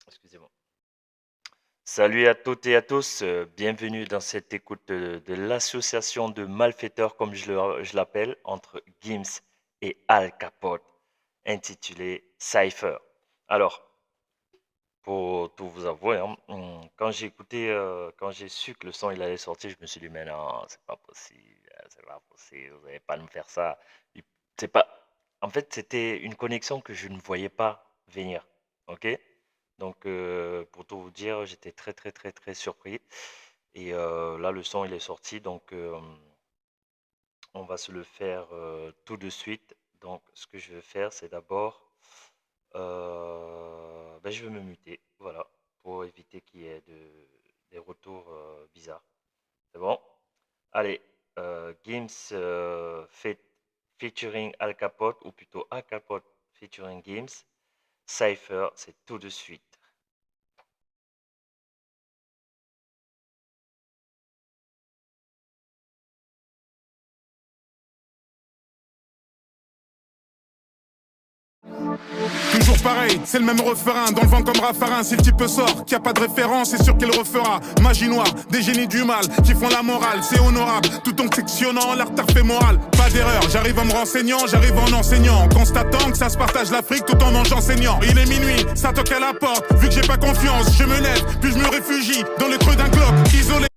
Excusez-moi. Salut à toutes et à tous, bienvenue dans cette écoute de l'association de malfaiteurs, comme je l'appelle, entre Gims et Al Capote, intitulée Cypher. Alors, pour tout vous avouer, hein, quand j'ai écouté, quand j'ai su que le son il allait sortir, je me suis dit, mais non, c'est pas possible, c'est pas possible, vous n'allez pas me faire ça. C'est pas, en fait, c'était une connexion que je ne voyais pas venir, ok? Donc, pour tout vous dire, j'étais très, très, très, très surpris. Et là, le son, il est sorti. Donc, on va se le faire tout de suite. Donc, ce que je vais faire, c'est d'abord, ben, je vais me muter. Voilà, pour éviter qu'il y ait des retours bizarres. C'est bon? Allez, Gims featuring Al Capote, ou plutôt Al Capote featuring Gims. Cypher, c'est tout de suite. Toujours pareil, c'est le même refrain, dans le vent comme Raffarin. Si le type sort, qu'il n'y a pas de référence, c'est sûr qu'il refera. Magie noire, des génies du mal, qui font la morale, c'est honorable. Tout en sectionnant l'artère fémorale. Pas d'erreur, j'arrive en me renseignant, j'arrive en enseignant. Constatant que ça se partage l'Afrique tout en mangeant saignant. Il est minuit, ça toque à la porte, vu que j'ai pas confiance, je me lève, puis je me réfugie dans le creux d'un globe, isolé.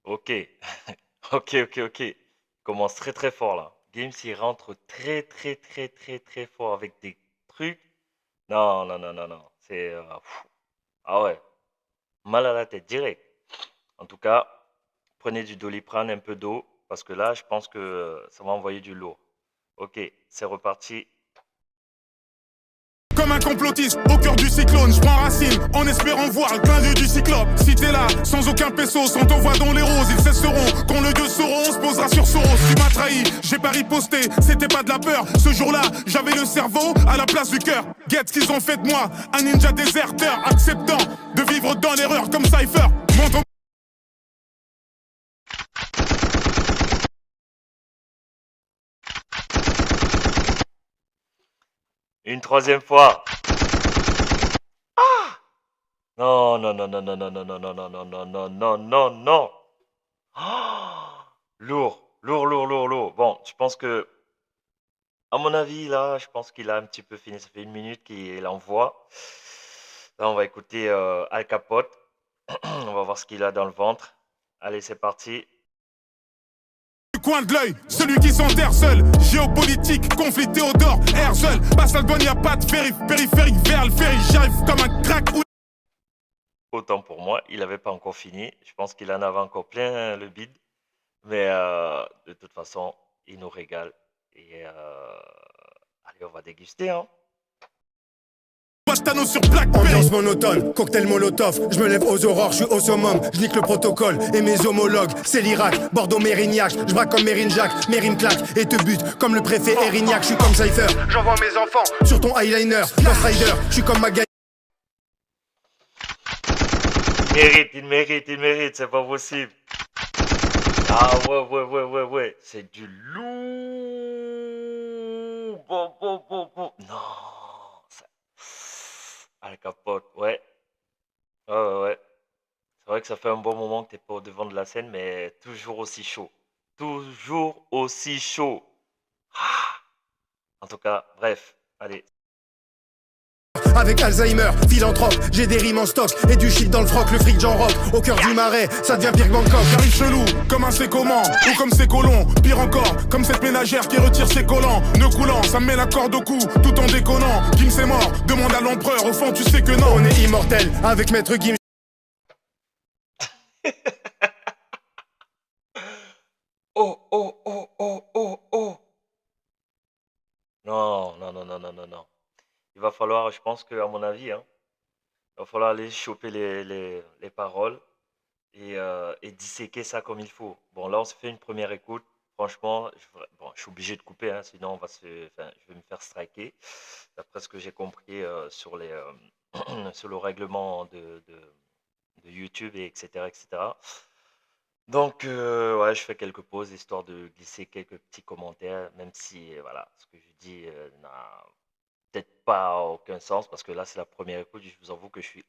Ok, ok. Commence très très fort là. Games il rentre très très très très très fort avec des trucs. Non. C'est ah ouais, mal à la tête direct. En tout cas, prenez du Doliprane, un peu d'eau, parce que là, je pense que ça va envoyer du lourd. Ok, c'est reparti. Comme un complotiste au cœur du cyclone, je prends racine en espérant voir le clin d'œil du cyclope. Si t'es là, sans aucun peso, sans t'envoi dans les roses, ils cesseront. Quand le dieu Sauron se posera sur Soros, tu m'as trahi, j'ai pas riposté, c'était pas de la peur. Ce jour-là, j'avais le cerveau à la place du cœur. Guette ce qu'ils ont fait de moi, un ninja déserteur, acceptant de vivre dans l'erreur comme Cypher. Montre Une troisième fois. Non. Lourd. Bon, je pense que, à mon avis, là, je pense qu'il a un petit peu fini. Ça fait une minute qu'il envoie. Là, on va écouter Al Capote. On va voir ce qu'il a dans le ventre. Allez, c'est parti. du coin de l'œil, celui qui s'enterre seul. Géopolitique, conflit Théodore, Herzl. Passe la douane, y a pas de périphérique vers le ferry. J'arrive comme un crack. Autant pour moi, il n'avait pas encore fini. Je pense qu'il en avait encore plein le bide. Mais de toute façon, il nous régale. Et allez, on va déguster, hein. Sur Blackberry. Ambiance monotone, cocktail molotov. Je me lève aux aurores, je suis au summum. Je nique le protocole et mes homologues. C'est l'Irak, Bordeaux, Mérignac. Je braque comme Mérine Jacques, Mérine claque et te bute comme le préfet Erignac. Je suis comme Cypher, j'envoie mes enfants sur ton eyeliner. Ghost Rider, je suis comme Maga. Il mérite, c'est pas possible. Ah ouais. C'est du lourd. Bon. Non. Ça... Al Capote, ouais. Ouais. C'est vrai que ça fait un bon moment que t'es pas au devant de la scène, mais toujours aussi chaud. Toujours aussi chaud. Ah. En tout cas, bref, allez. Avec Alzheimer, philanthrope, j'ai des rimes en stock et du shit dans le froc, le fric j'en rock. Au cœur du marais, ça devient pire que Bangkok. J'arrive chelou, comme un sécoman, ou comme ces colons. Pire encore, comme cette ménagère qui retire ses collants. Ne coulant, ça me met la corde au cou, tout en déconnant. Kim c'est mort, demande à l'empereur, au fond tu sais que non. On est immortel, avec Maître Gims. Oh. Non. Il va falloir, je pense que, à mon avis, hein, il va falloir aller choper les paroles et disséquer ça comme il faut. Bon, là, on se fait une première écoute. Franchement, je suis obligé de couper, hein, sinon je vais me faire striker. D'après ce que j'ai compris sur le règlement de YouTube, et etc. Donc, ouais, je fais quelques pauses histoire de glisser quelques petits commentaires, même si, voilà, ce que je dis, peut-être pas aucun sens parce que là, c'est la première écoute. Je vous avoue que je suis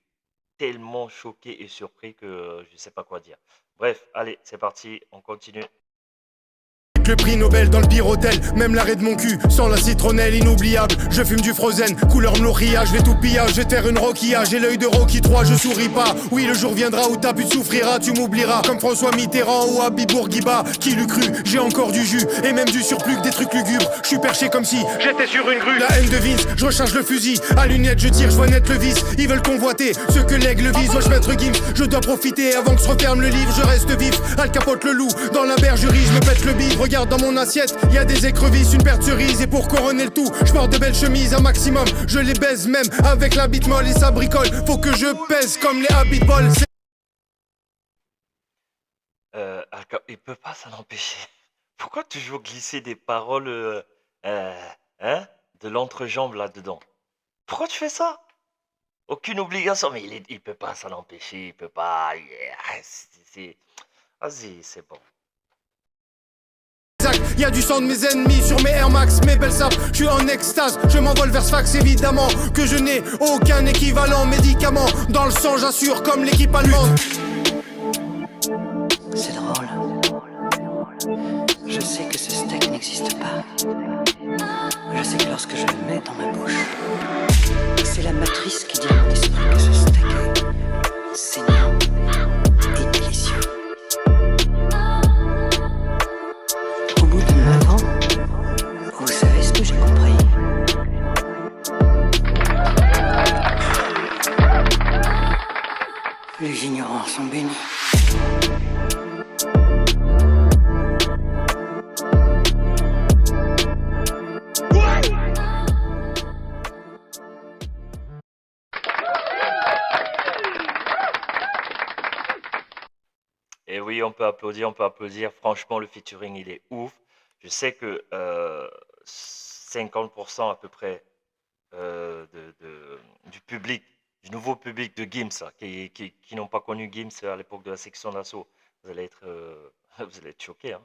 tellement choqué et surpris que je ne sais pas quoi dire. Bref, allez, c'est parti, on continue. Le prix Nobel dans le pire hôtel, même l'arrêt de mon cul, sans la citronnelle inoubliable. Je fume du frozen, couleur mloria, je vais tout pillage, j'ai terre une roquilla, j'ai l'œil de Rocky 3, je souris pas. Oui, le jour viendra où ta pute souffrira, tu m'oublieras. Comme François Mitterrand ou Habib Bourguiba, qui l'eût cru, j'ai encore du jus, et même du surplus que des trucs lugubres. Je suis perché comme si j'étais sur une grue. La haine de Vince, je recharge le fusil, à lunettes je tire, je vois net le vice. Ils veulent convoiter, ce que l'aigle vise, dois-je mettre Gims. Je dois profiter avant que se referme le livre, je reste vif. Al Capote le loup, dans la bergerie, je me pète le bif. Regarde dans mon assiette, y a des écrevisses, une paire de cerises. Et pour couronner le tout, je porte de belles chemises un maximum. Je les baise même avec la bite molle et ça bricole. Faut que je pèse comme les habits de bol. Il peut pas s'en empêcher. Pourquoi toujours glisser des paroles hein, de l'entrejambe là-dedans? Pourquoi tu fais ça? Aucune obligation, mais il peut pas s'en empêcher, il peut pas. Vas-y, c'est bon. Y a du sang de mes ennemis sur mes Air Max, mes belles sapes, je suis en extase, je m'envole vers Sfax évidemment que je n'ai aucun équivalent médicament. Dans le sang j'assure comme l'équipe allemande. C'est drôle. Je sais que ce steak n'existe pas. Je sais que lorsque je le mets dans ma bouche, c'est la matrice qui dit à mon esprit que ce steak est saignant et délicieux. Au bout de 9 ans, vous savez ce que j'ai compris. Les ignorants sont bénis. Et oui, on peut applaudir, on peut applaudir. Franchement, le featuring, il est ouf. Je sais que 50% à peu près du public, du nouveau public de Gims, là, qui n'ont pas connu Gims à l'époque de la section d'assaut, vous allez être, vous allez être choqués, hein.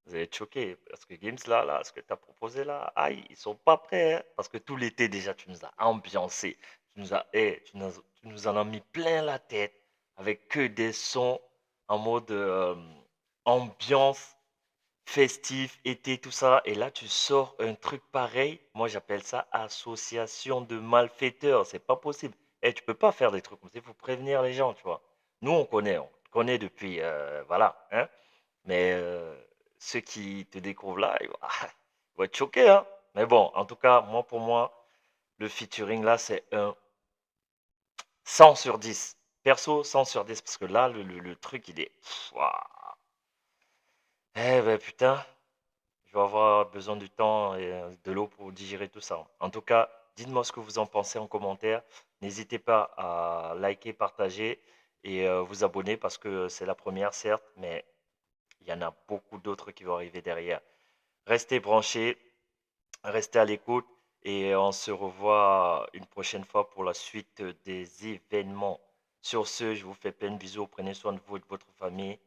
Vous allez être choqués parce que Gims, là, ce que tu as proposé là, aïe, ils sont pas prêts, hein, parce que tout l'été déjà, tu nous as ambiancé, tu nous en as mis plein la tête avec que des sons en mode ambiance festif, été, tout ça. Et là, tu sors un truc pareil. Moi, j'appelle ça association de malfaiteurs. C'est pas possible. Et tu peux pas faire des trucs comme ça. Il faut prévenir les gens, tu vois. Nous, on connaît depuis, voilà, hein. Mais ceux qui te découvrent là, ils vont être choqués, hein. Mais bon, en tout cas, pour moi, le featuring là, c'est un 100 sur 10. Perso, 100 sur 10, parce que là, le truc, il est... Waouh. Eh ben putain, je vais avoir besoin du temps et de l'eau pour digérer tout ça. En tout cas, dites-moi ce que vous en pensez en commentaire. N'hésitez pas à liker, partager et vous abonner parce que c'est la première, certes, mais il y en a beaucoup d'autres qui vont arriver derrière. Restez branchés, restez à l'écoute et on se revoit une prochaine fois pour la suite des événements. Sur ce, je vous fais plein de bisous. Prenez soin de vous et de votre famille.